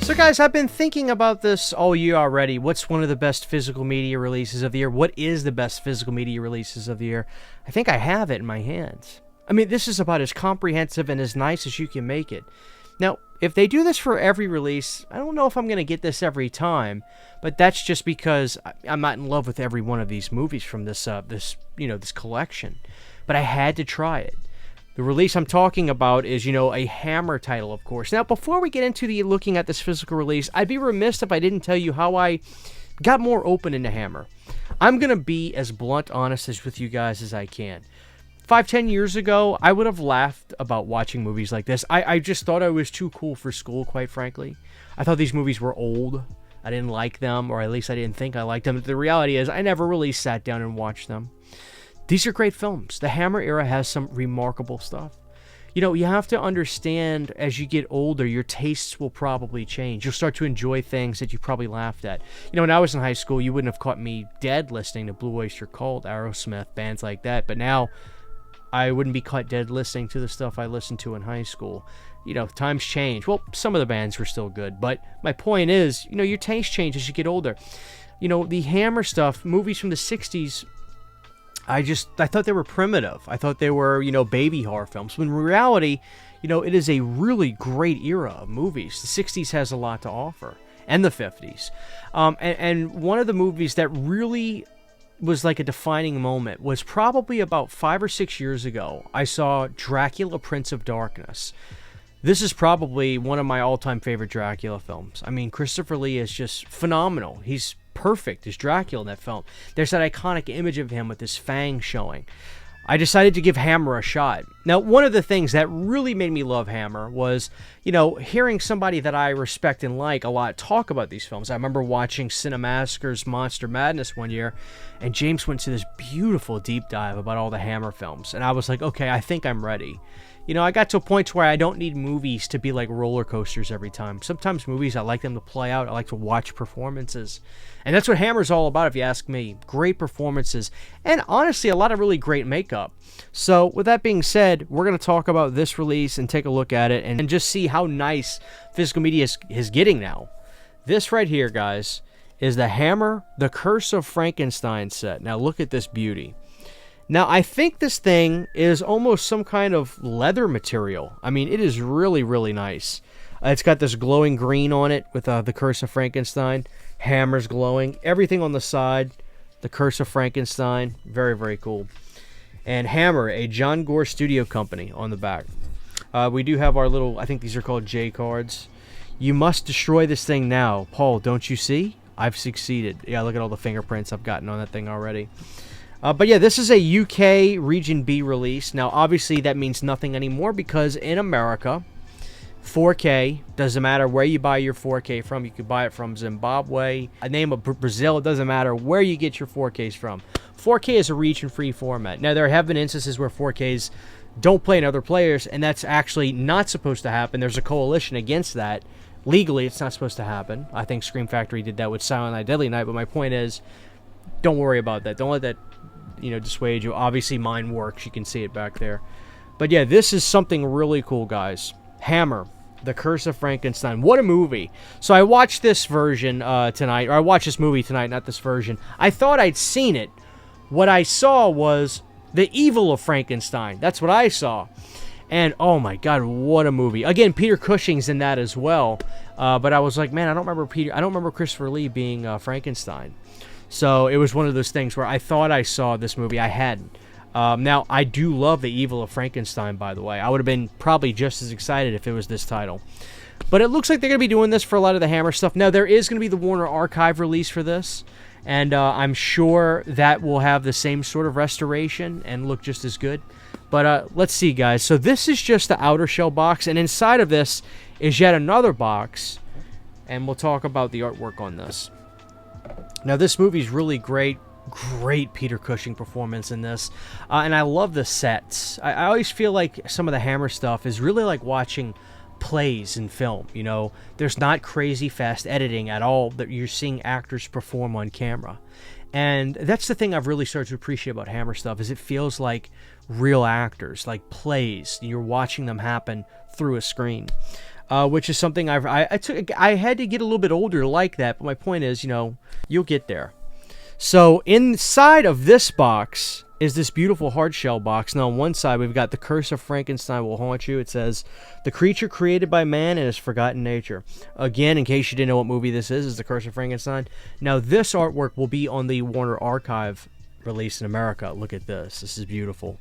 So guys, I've been thinking about this all year already. What's one of the best physical media releases of the year? What is the best physical media releases of the year? I think I have it in my hands. I mean, this is about as comprehensive and as nice as you can make it. Now, if they do this for every release, I don't know if I'm going to get this every time, but that's just because I'm not in love with every one of these movies from this collection. But I had to try it. The release I'm talking about is, a Hammer title, of course. Now, before we get into looking at this physical release, I'd be remiss if I didn't tell you how I got more open into Hammer. I'm going to be as blunt honest with you guys as I can. 5-10 years ago, I would have laughed about watching movies like this. I just thought I was too cool for school, quite frankly. I thought these movies were old. I didn't like them, or at least I didn't think I liked them. But the reality is, I never really sat down and watched them. These are great films. The Hammer era has some remarkable stuff. You have to understand, as you get older, your tastes will probably change. You'll start to enjoy things that you probably laughed at. When I was in high school, you wouldn't have caught me dead listening to Blue Oyster Cult, Aerosmith, bands like that. But now, I wouldn't be caught dead listening to the stuff I listened to in high school. Times change. Well, some of the bands were still good. But my point is, your taste changes as you get older. The Hammer stuff, movies from the 60s, I thought they were primitive. I thought they were, baby horror films. When in reality, it is a really great era of movies. The 60s has a lot to offer, and the 50s. And one of the movies that really was like a defining moment was probably about 5 or 6 years ago. I saw Dracula, Prince of Darkness. This is probably one of my all-time favorite Dracula films. I mean, Christopher Lee is just phenomenal. He's perfect as Dracula in that film. There's that iconic image of him with his fangs showing. I decided to give Hammer a shot. Now, one of the things that really made me love Hammer was, hearing somebody that I respect and like a lot talk about these films. I remember watching Cinemasker's Monster Madness one year, and James went to this beautiful deep dive about all the Hammer films, and I was like, okay, I think I'm ready. I got to a point where I don't need movies to be like roller coasters every time. Sometimes movies, I like them to play out. I like to watch performances. And that's what Hammer's all about, if you ask me. Great performances. And honestly, a lot of really great makeup. So with that being said, we're going to talk about this release and take a look at it and just see how nice physical media is getting now. This right here, guys, is the Hammer, The Curse of Frankenstein set. Now look at this beauty. Now, I think this thing is almost some kind of leather material. I mean, it is really, really nice. It's got this glowing green on it with The Curse of Frankenstein. Hammer's glowing. Everything on the side, The Curse of Frankenstein. Very, very cool. And Hammer, a John Gore studio company on the back. We do have our little, I think these are called J cards. You must destroy this thing now. Paul, don't you see? I've succeeded. Yeah, look at all the fingerprints I've gotten on that thing already. But yeah, this is a UK Region B release. Now, obviously, that means nothing anymore because in America, 4K, doesn't matter where you buy your 4K from. You could buy it from Zimbabwe, a name of Brazil. It doesn't matter where you get your 4Ks from. 4K is a region-free format. Now, there have been instances where 4Ks don't play in other players, and that's actually not supposed to happen. There's a coalition against that. Legally, it's not supposed to happen. I think Scream Factory did that with Silent Night, Deadly Night, but my point is, don't worry about that. Don't let that dissuade you. Obviously, mine works. You can see it back there. But yeah, this is something really cool, guys. Hammer, The Curse of Frankenstein. What a movie. So I watched this version tonight, or I watched this movie tonight, not this version. I thought I'd seen it. What I saw was The Evil of Frankenstein. That's what I saw. And oh my God, what a movie. Again, Peter Cushing's in that as well. But I was like, man, I don't remember Christopher Lee being Frankenstein. So it was one of those things where I thought I saw this movie. I hadn't. Now, I do love The Evil of Frankenstein, by the way. I would have been probably just as excited if it was this title. But it looks like they're going to be doing this for a lot of the Hammer stuff. Now, there is going to be the Warner Archive release for this. And I'm sure that will have the same sort of restoration and look just as good. But let's see, guys. So this is just the outer shell box. And inside of this is yet another box. And we'll talk about the artwork on this. Now, this movie's really great. Great Peter Cushing performance in this. And I love the sets. I always feel like some of the Hammer stuff is really like watching plays in film. There's not crazy fast editing at all, that you're seeing actors perform on camera. And that's the thing I've really started to appreciate about Hammer stuff, is it feels like real actors, like plays. You're watching them happen through a screen. which is something I had to get a little bit older to like that, but my point is, you'll get there. So inside of this box is this beautiful hard shell box. Now on one side we've got The Curse of Frankenstein Will Haunt You. It says, the creature created by man and his forgotten nature. Again, in case you didn't know what movie this is The Curse of Frankenstein. Now this artwork will be on the Warner Archive release in America. Look at this. This is beautiful.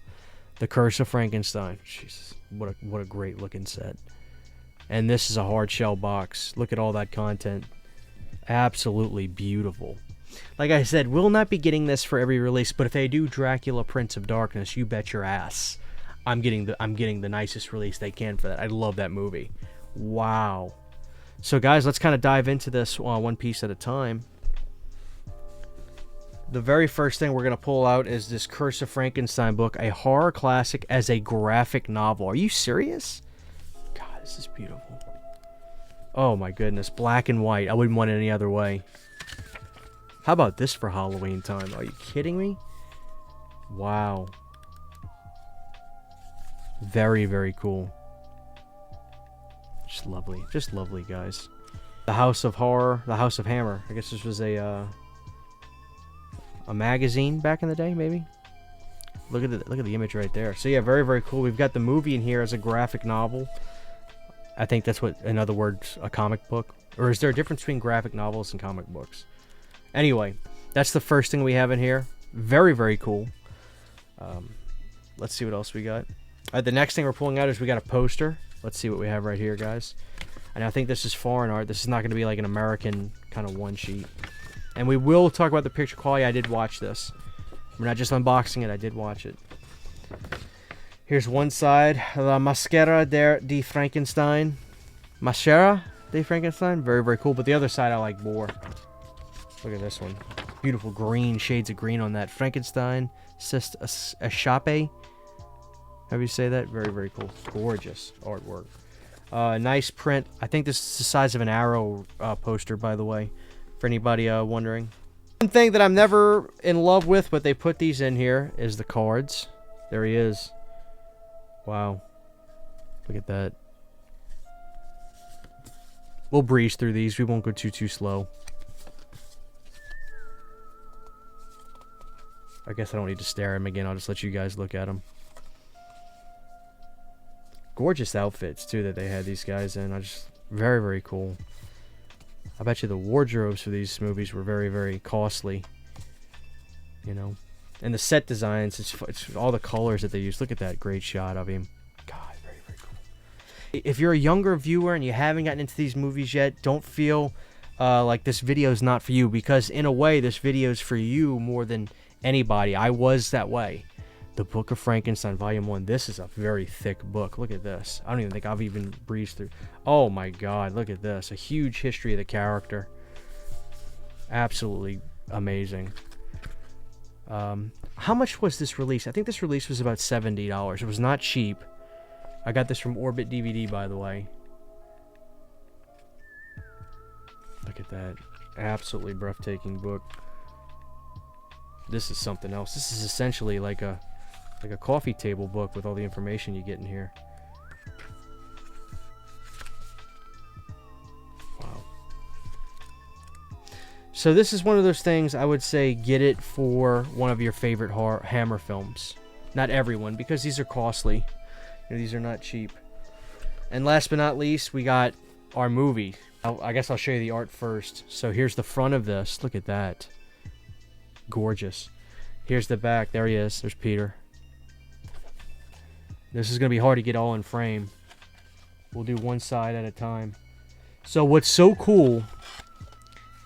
The Curse of Frankenstein. Jesus, what a great looking set. And this is a hard shell box. Look at all that content. Absolutely beautiful. Like I said, we'll not be getting this for every release, but if they do Dracula Prince of Darkness, you bet your ass I'm getting the nicest release they can for that. I love that movie. Wow. So guys, let's kind of dive into this one piece at a time. The very first thing we're going to pull out is this Curse of Frankenstein book, a horror classic as a graphic novel. Are you serious? God, this is beautiful. Oh my goodness, black and white. I wouldn't want it any other way. How about this for Halloween time? Are you kidding me? Wow. Very, very cool. Just lovely. Just lovely, guys. The House of Horror. The House of Hammer. I guess this was a magazine back in the day, maybe? Look at the image right there. So yeah, very, very cool. We've got the movie in here as a graphic novel. I think that's what, in other words, a comic book. Or is there a difference between graphic novels and comic books? Anyway, that's the first thing we have in here. Very, very cool. Let's see what else we got. The next thing we're pulling out is we got a poster. Let's see what we have right here, guys. And I think this is foreign art. This is not going to be like an American kind of one sheet. And we will talk about the picture quality. I did watch this. We're not just unboxing it. I did watch it. Here's one side. La Maschera di Frankenstein. Maschera di Frankenstein. Very, very cool. But the other side I like more. Look at this one. Beautiful green, shades of green on that. Frankenstein, a Chape. How do you say that? Very, very cool. Gorgeous artwork. Nice print. I think this is the size of an Arrow poster, by the way, for anybody wondering. One thing that I'm never in love with, but they put these in here, is the cards. There he is. Wow. Look at that. We'll breeze through these. We won't go too slow. I guess I don't need to stare at them again. I'll just let you guys look at them. Gorgeous outfits, too, that they had these guys in. Very, very cool. I bet you the wardrobes for these movies were very, very costly. You know. And the set designs, it's all the colors that they use. Look at that great shot of him. God, very, very cool. If you're a younger viewer and you haven't gotten into these movies yet, don't feel like this video is not for you. Because, in a way, this video is for you more than anybody. I was that way. The Book of Frankenstein, Volume 1. This is a very thick book. Look at this. I don't even think I've even breezed through. Oh my God, look at this. A huge history of the character. Absolutely amazing. How much was this release? I think this release was about $70. It was not cheap. I got this from Orbit DVD, by the way. Look at that. Absolutely breathtaking book. This is something else. This is essentially like a coffee table book with all the information you get in here. Wow. So this is one of those things I would say get it for one of your favorite Hammer films. Not everyone, because these are costly. You know, these are not cheap. And last but not least, we got our movie. I guess I'll show you the art first. So here's the front of this. Look at that. Gorgeous. Here's the back. There he is. There's Peter. This is going to be hard to get all in frame. We'll do one side at a time. So what's so cool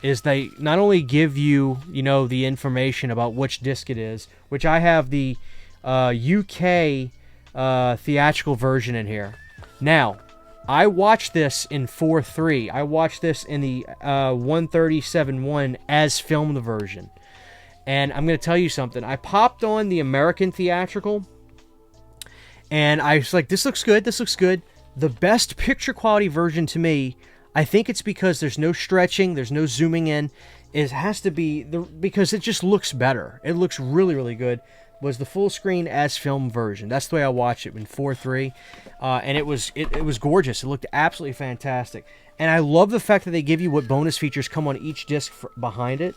is they not only give you, you know, the information about which disc it is, which I have the UK theatrical version in here. Now, I watched this in 4:3. I watched this in the 137.1 as filmed version. And I'm going to tell you something. I popped on the American theatrical, and I was like, this looks good, this looks good. The best picture quality version to me, I think it's because there's no stretching, there's no zooming in. It has to be, because it just looks better. It looks really, really good. was the full screen as film version. That's the way I watched it in 4:3, and it was gorgeous. It looked absolutely fantastic, and I love the fact that they give you what bonus features come on each disc behind it.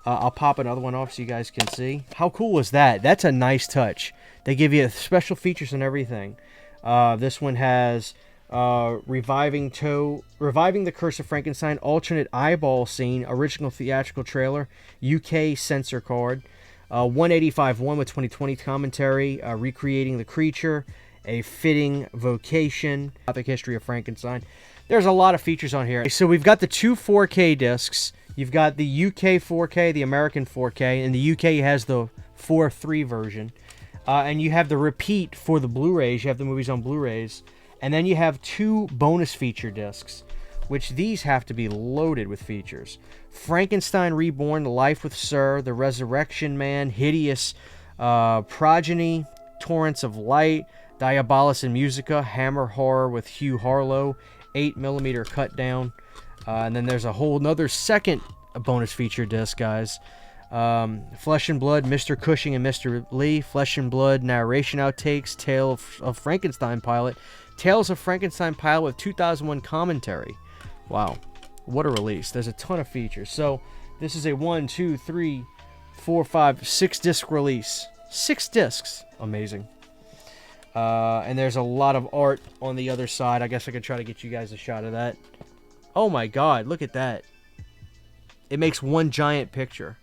I'll pop another one off so you guys can see. How cool was that? That's a nice touch. They give you special features and everything. This one has Reviving the Curse of Frankenstein, alternate eyeball scene, original theatrical trailer, UK censor card, 185.1 with 2020 commentary, recreating the creature, a fitting vocation, Gothic history of Frankenstein. There's a lot of features on here. So we've got the two 4K discs. You've got the UK 4K, the American 4K, and the UK has the 4:3 version. And you have the repeat for the Blu-rays. You have the movies on Blu-rays. And then you have two bonus feature discs, which these have to be loaded with features. Frankenstein Reborn, Life with Sir, The Resurrection Man, Hideous Progeny, Torrents of Light, Diabolus and Musica, Hammer Horror with Hugh Harlow, 8mm cut down. And then there's a whole another second bonus feature disc, guys. Flesh and Blood, Mr. Cushing and Mr. Lee, Flesh and Blood, narration outtakes, Tale of Frankenstein pilot, Tales of Frankenstein pilot with 2001 commentary. Wow, what a release. There's a ton of features. So this is a 1, 2, 3, 4, 5, 6 disc release. 6 discs. Amazing. And there's a lot of art on the other side. I guess I could try to get you guys a shot of that. Oh my god, look at that. It makes one giant picture.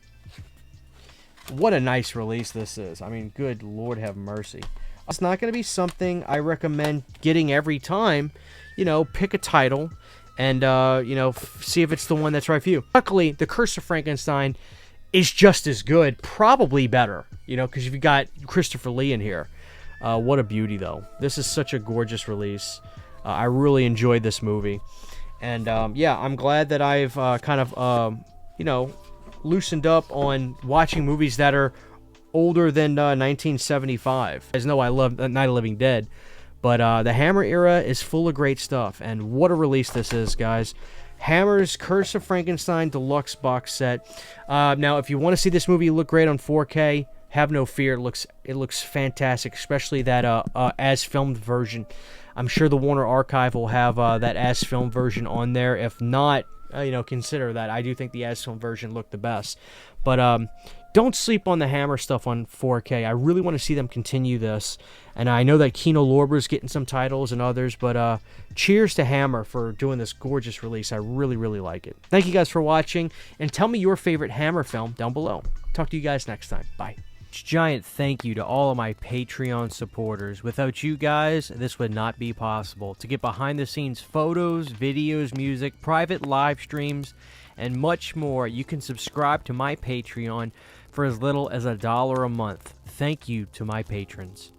What a nice release this is. I mean, good Lord have mercy. It's not going to be something I recommend getting every time. You know, pick a title and, you know, see if it's the one that's right for you. Luckily, The Curse of Frankenstein is just as good, probably better, you know, because you've got Christopher Lee in here. What a beauty, though. This is such a gorgeous release. I really enjoyed this movie. And, yeah, I'm glad that I've kind of, you know, loosened up on watching movies that are older than 1975. You guys know I love Night of the Living Dead, but the Hammer era is full of great stuff, and what a release this is, guys. Hammer's Curse of Frankenstein Deluxe box set. Now, if you want to see this movie look great on 4K, have no fear. It looks fantastic, especially that as filmed version. I'm sure the Warner Archive will have that as filmed version on there. If not, you know, consider that. I do think the as filmed version looked the best, but don't sleep on the Hammer stuff on 4K. I really want to see them continue this, and I know that Kino Lorber's getting some titles and others, but cheers to Hammer for doing this gorgeous release. I really, really like it. Thank you guys for watching, and tell me your favorite Hammer film down below. Talk to you guys next time. Bye. Giant thank you to all of my Patreon supporters. Without you guys, this would not be possible. To get behind the scenes photos, videos, music, private live streams, and much more, you can subscribe to my Patreon for as little as $1 a month. Thank you to my patrons.